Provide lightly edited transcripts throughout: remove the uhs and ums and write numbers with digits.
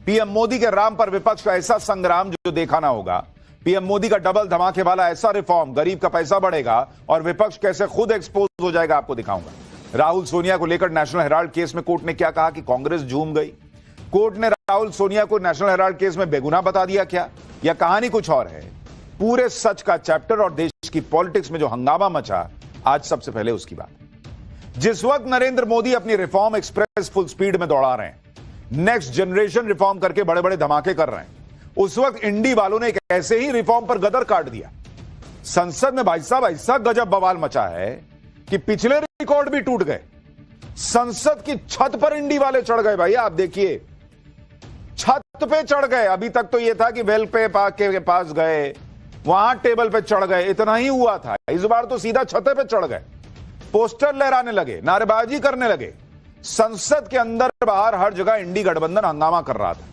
PM Modi के राम पर विपक्ष का ऐसा संग्राम जो देखा ना होगा। पीएम मोदी का डबल धमाके वाला ऐसा रिफॉर्म, गरीब का पैसा बढ़ेगा और विपक्ष कैसे खुद एक्सपोज हो जाएगा, आपको दिखाऊंगा। राहुल सोनिया को लेकर नेशनल हेराल्ड केस में कोर्ट ने क्या कहा कि कांग्रेस झूम गई। कोर्ट ने राहुल सोनिया को नेशनल हेराल्ड केस में बेगुनाह बता दिया क्या, या कहानी कुछ और है? पूरे सच का चैप्टर और देश की पॉलिटिक्स में जो हंगामा मचा, आज सबसे पहले उसकी बात। जिस वक्त नरेंद्र मोदी अपनी रिफॉर्म एक्सप्रेस फुल स्पीड में दौड़ा रहे हैं, नेक्स्ट जनरेशन रिफॉर्म करके बड़े बड़े धमाके कर रहे हैं, उस वक्त इंडी वालों ने एक ऐसे ही रिफॉर्म पर गदर काट दिया। संसद में भाई साहब ऐसा गजब बवाल मचा है कि पिछले रिकॉर्ड भी टूट गए। संसद की छत पर इंडी वाले चढ़ गए भाई, आप देखिए, छत पे चढ़ गए। अभी तक तो यह था कि वेल पे के पास गए, वहां टेबल पे चढ़ गए, इतना ही हुआ था। इस बार तो सीधा छते पे चढ़ गए, पोस्टर लहराने लगे, नारेबाजी करने लगे। संसद के अंदर बाहर हर जगह इंडी गठबंधन हंगामा कर रहा था।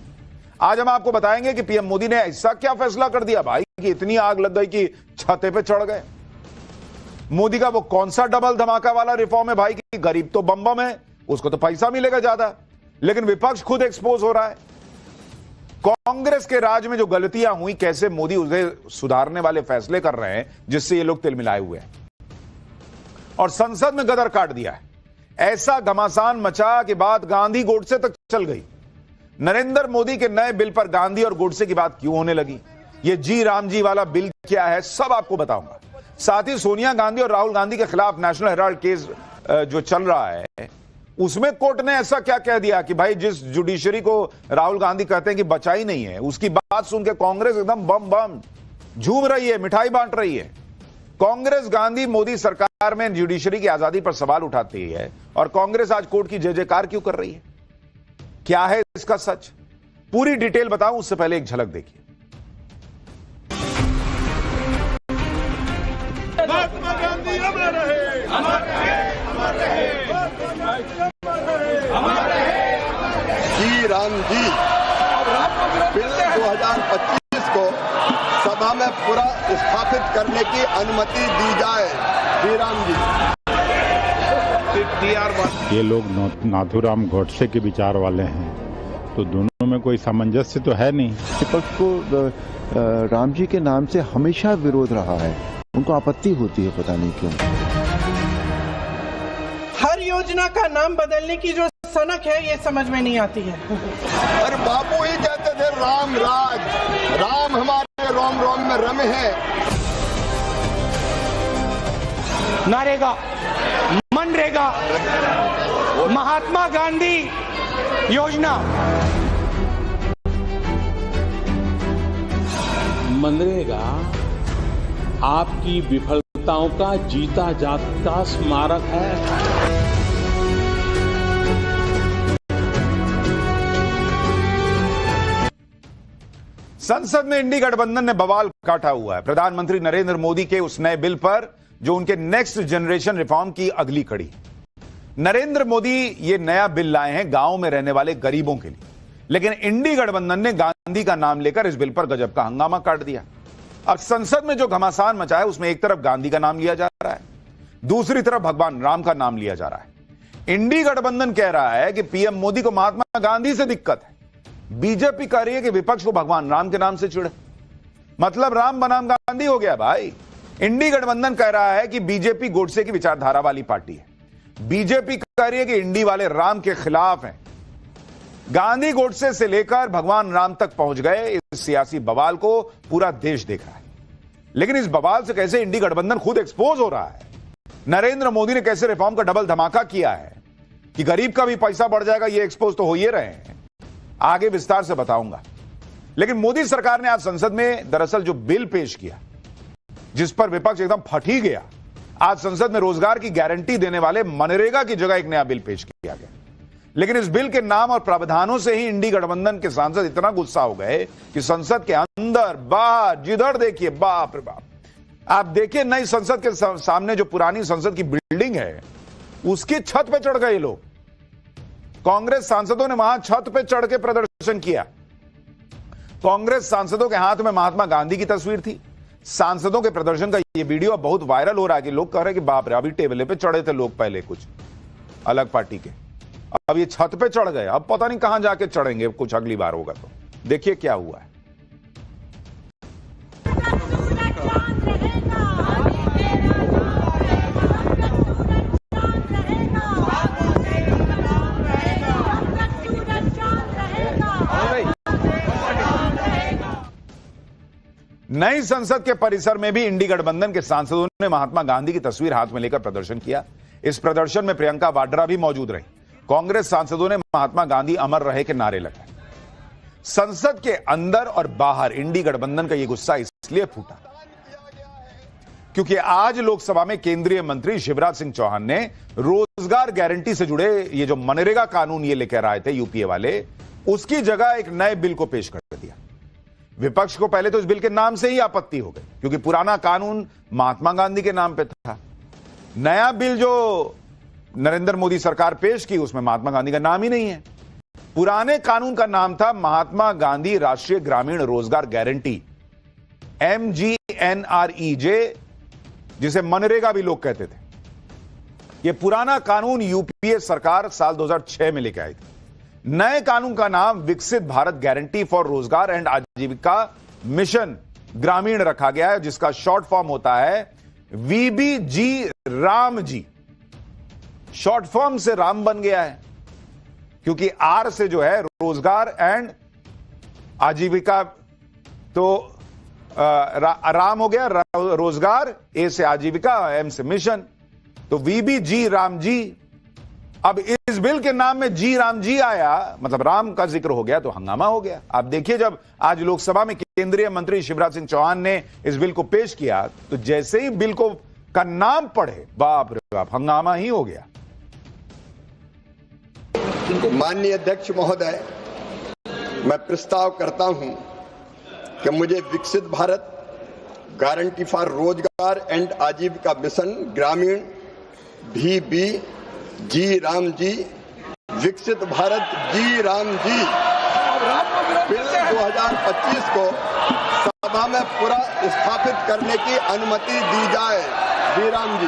आज हम आपको बताएंगे कि पीएम मोदी ने ऐसा क्या फैसला कर दिया भाई कि इतनी आग लग गई कि छते पे चढ़ गए। मोदी का वो कौन सा डबल धमाका वाला रिफॉर्म है भाई कि गरीब तो बम बम है, उसको तो पैसा मिलेगा ज्यादा, लेकिन विपक्ष खुद एक्सपोज हो रहा है। कांग्रेस के राज में जो गलतियां हुई, कैसे मोदी उसे सुधारने वाले फैसले कर रहे हैं जिससे ये लोग तिलमिलाए हुए हैं, और संसद में गदर काट दिया है। ऐसा घमासान मचा कि बात गांधी गोडसे तक चल गई। नरेंद्र मोदी के नए बिल पर गांधी और गोडसे की बात क्यों होने लगी, ये जी राम जी वाला बिल क्या है, सब आपको बताऊंगा। साथ ही सोनिया गांधी और राहुल गांधी के खिलाफ नेशनल हेराल्ड केस जो चल रहा है, उसमें कोर्ट ने ऐसा क्या कह दिया कि भाई जिस जुडिशरी को राहुल गांधी कहते हैं कि बचा ही नहीं है, उसकी बात सुन के कांग्रेस एकदम बम बम झूम रही है, मिठाई बांट रही है। कांग्रेस गांधी मोदी सरकार में जुडिशरी की आजादी पर सवाल उठाती है, और कांग्रेस आज कोर्ट की जय जयकार क्यों कर रही है? क्या है इसका सच? पूरी डिटेल बताऊं उससे पहले एक झलक देखिए। महात्मा गांधी अमर रहे, अमर रहे, अमर रहे, अमर रहे। श्री राम जी बिल 2025 को सभा में पूरा स्थापित करने की अनुमति दी जाए। श्री राम जी। ये लोग नाथूराम गोडसे के विचार वाले हैं, तो दोनों में कोई सामंजस्य तो है नहीं। विपक्ष को राम जी के नाम से हमेशा विरोध रहा है, उनको आपत्ति होती है, पता नहीं क्यों। हर योजना का नाम बदलने की जो सनक है, ये समझ में नहीं आती है। अरे बापू ही कहते थे राम राज, राम हमारे रोम रोम में रमे हैं। नरेगा, मनरेगा, महात्मा गांधी योजना। मनरेगा आपकी विफलताओं का जीता जागता स्मारक है। संसद में इंडी गठबंधन ने बवाल काटा हुआ है प्रधानमंत्री नरेंद्र मोदी के उस नए बिल पर जो उनके नेक्स्ट जनरेशन रिफॉर्म की अगली कड़ी। नरेंद्र मोदी ये नया बिल लाए हैं गांव में रहने वाले गरीबों के लिए, लेकिन इंडी गठबंधन ने गांधी का नाम लेकर इस बिल पर गजब का हंगामा काट दिया। अब संसद में जो घमासान मचा है, उसमें एक तरफ गांधी का नाम लिया जा रहा है, दूसरी तरफ भगवान राम का नाम लिया जा रहा है। इंडी गठबंधन कह रहा है कि पीएम मोदी को महात्मा गांधी से दिक्कत है, बीजेपी कह रही है कि विपक्ष को भगवान राम के नाम से चिढ़, मतलब राम बनाम गांधी हो गया भाई। इंडी गठबंधन कह रहा है कि बीजेपी गोडसे की विचारधारा वाली पार्टी है, बीजेपी कह रही है कि इंडी वाले राम के खिलाफ हैं। गांधी गोडसे से लेकर भगवान राम तक पहुंच गए। इस सियासी बवाल को पूरा देश देख रहा है, लेकिन इस बवाल से कैसे इंडी गठबंधन खुद एक्सपोज हो रहा है, नरेंद्र मोदी ने कैसे रिफॉर्म का डबल धमाका किया है कि गरीब का भी पैसा बढ़ जाएगा, ये एक्सपोज तो हो ही रहे हैं, आगे विस्तार से बताऊंगा। लेकिन मोदी सरकार ने आज संसद में दरअसल जो बिल पेश किया, जिस पर विपक्ष एकदम फट ही गया, आज संसद में रोजगार की गारंटी देने वाले मनरेगा की जगह एक नया बिल पेश किया गया। लेकिन इस बिल के नाम और प्रावधानों से ही इंडी गठबंधन के सांसद इतना गुस्सा हो गए कि संसद के अंदर बाहर जिधर देखिए, बाप रे बाप, आप देखिए नई संसद के सामने जो पुरानी संसद की बिल्डिंग है, उसकी छत पे चढ़ गए लोग। कांग्रेस सांसदों ने वहां छत पे चढ़ के प्रदर्शन किया। कांग्रेस सांसदों के हाथ में महात्मा गांधी की तस्वीर थी। सांसदों के प्रदर्शन का ये वीडियो बहुत वायरल हो रहा है कि लोग कह रहे हैं कि बाप रे, अभी टेबल पे चढ़े थे लोग पहले कुछ अलग पार्टी के। अब ये छत पे चढ़ गए, अब पता नहीं कहां जाके चढ़ेंगे कुछ अगली बार होगा तो। देखिए क्या हुआ है। नई संसद के परिसर में भी इंडी गठबंधन के सांसदों ने महात्मा गांधी की तस्वीर हाथ में लेकर प्रदर्शन किया। इस प्रदर्शन में प्रियंका वाड्रा भी मौजूद रही। कांग्रेस सांसदों ने महात्मा गांधी अमर रहे के नारे लगाए। संसद के अंदर और बाहर इंडी गठबंधन का यह गुस्सा इसलिए फूटा क्योंकि आज लोकसभा में केंद्रीय मंत्री शिवराज सिंह चौहान ने रोजगार गारंटी से जुड़े ये जो मनरेगा कानून ये लेकर आए थे यूपीए वाले, उसकी जगह एक नए बिल को पेश कर दिया। विपक्ष को पहले तो इस बिल के नाम से ही आपत्ति हो गई क्योंकि पुराना कानून महात्मा गांधी के नाम पे था। नया बिल जो नरेंद्र मोदी सरकार पेश की उसमें महात्मा गांधी का नाम ही नहीं है। पुराने कानून का नाम था महात्मा गांधी राष्ट्रीय ग्रामीण रोजगार गारंटी, MGNREJ, जिसे मनरेगा भी लोग कहते थे। यह पुराना कानून यूपीए सरकार साल 2006 में लेके आई थी। नए कानून का नाम विकसित भारत गारंटी फॉर रोजगार एंड आजीविका मिशन ग्रामीण रखा गया है, जिसका शॉर्ट फॉर्म होता है VBG रामजी। शॉर्ट फॉर्म से राम बन गया है क्योंकि आर से जो है रोजगार एंड आजीविका, तो राम हो गया रोजगार, ए से आजीविका, एम से मिशन, तो VBG रामजी। अब इस बिल के नाम में जी राम जी आया, मतलब राम का जिक्र हो गया तो हंगामा हो गया। आप देखिए जब आज लोकसभा में केंद्रीय मंत्री शिवराज सिंह चौहान ने इस बिल को पेश किया तो जैसे ही बिल को का नाम पढ़े, बाप रे बाप, हंगामा ही हो गया। माननीय अध्यक्ष महोदय, मैं प्रस्ताव करता हूं कि मुझे विकसित भारत गारंटी फॉर रोजगार एंड आजीविका मिशन ग्रामीण VBG राम जी, विकसित भारत जी राम जी बिल 2025 को सभा में पूरा स्थापित करने की अनुमति दी जाए। जी राम जी।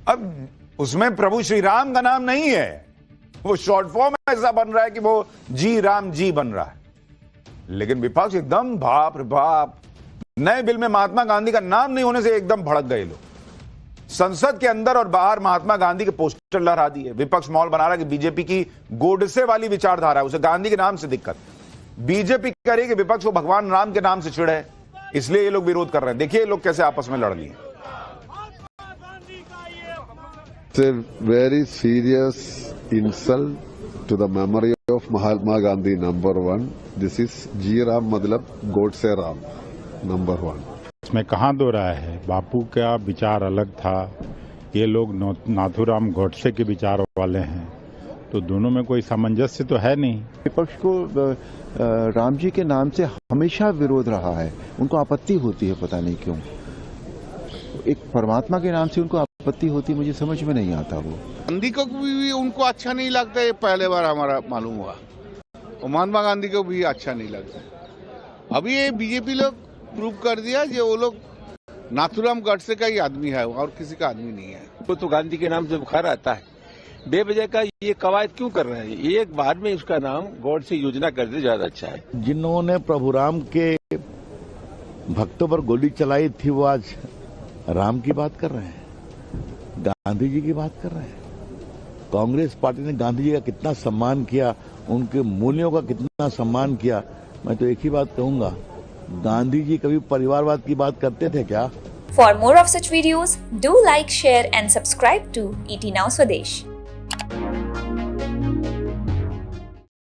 अब उसमें प्रभु श्री राम का नाम नहीं है, वो शॉर्ट फॉर्म ऐसा बन रहा है कि वो जी राम जी बन रहा है। लेकिन विपक्ष एकदम बाप रे बाप, नए बिल में महात्मा गांधी का नाम नहीं होने से एकदम भड़क गए लोग। संसद के अंदर और बाहर महात्मा गांधी के पोस्टर लहरा दिए। विपक्ष मॉल बना रहा है कि बीजेपी की गोडसे वाली विचारधारा है, उसे गांधी के नाम से दिक्कत। बीजेपी कह रही है कि विपक्ष को भगवान राम के नाम से चिढ़ है, इसलिए ये लोग विरोध कर रहे हैं। देखिए ये लोग कैसे आपस में लड़ लिए। It's a very serious insult to the memory of Mahatma Gandhi, number one. This is G Ram, मतलब गोडसे राम, number one. इसमें कहाँ दो राय है, बापू का विचार अलग था, ये लोग नाथूराम गोडसे के विचार वाले हैं, तो दोनों में कोई सामंजस्य तो है नहीं। विपक्ष को राम जी के नाम से हमेशा विरोध रहा है, उनको आपत्ति होती है, पता नहीं क्यों। एक परमात्मा के नाम से उनको आपत्ति होती, मुझे समझ में नहीं आता। वो गांधी को भी उनको अच्छा नहीं लगता, ये पहले बार हमारा मालूम हुआ। और महात्मा गांधी को भी अच्छा नहीं लगता। अभी ये बीजेपी लोग प्रूव कर दिया कि वो लोग नाथूराम गोडसे का ही आदमी है और किसी का आदमी नहीं है। वो तो गांधी के नाम से बुखार आता है, बेवजह का ये कवायद क्यों कर रहे हैं? एक बार में उसका नाम गोडसे योजना कर दे, ज्यादा अच्छा है। जिन्होंने प्रभु राम के भक्तों पर गोली चलाई थी वो आज राम की बात कर रहे हैं, गांधी जी की बात कर रहे हैं। कांग्रेस पार्टी ने गांधी जी का कितना सम्मान किया, उनके मूल्यों का कितना सम्मान किया। मैं तो एक ही बात कहूंगा, गांधी जी कभी परिवारवाद की बात करते थे क्या? For more of such videos, do like, share and subscribe to ET Now Swadesh.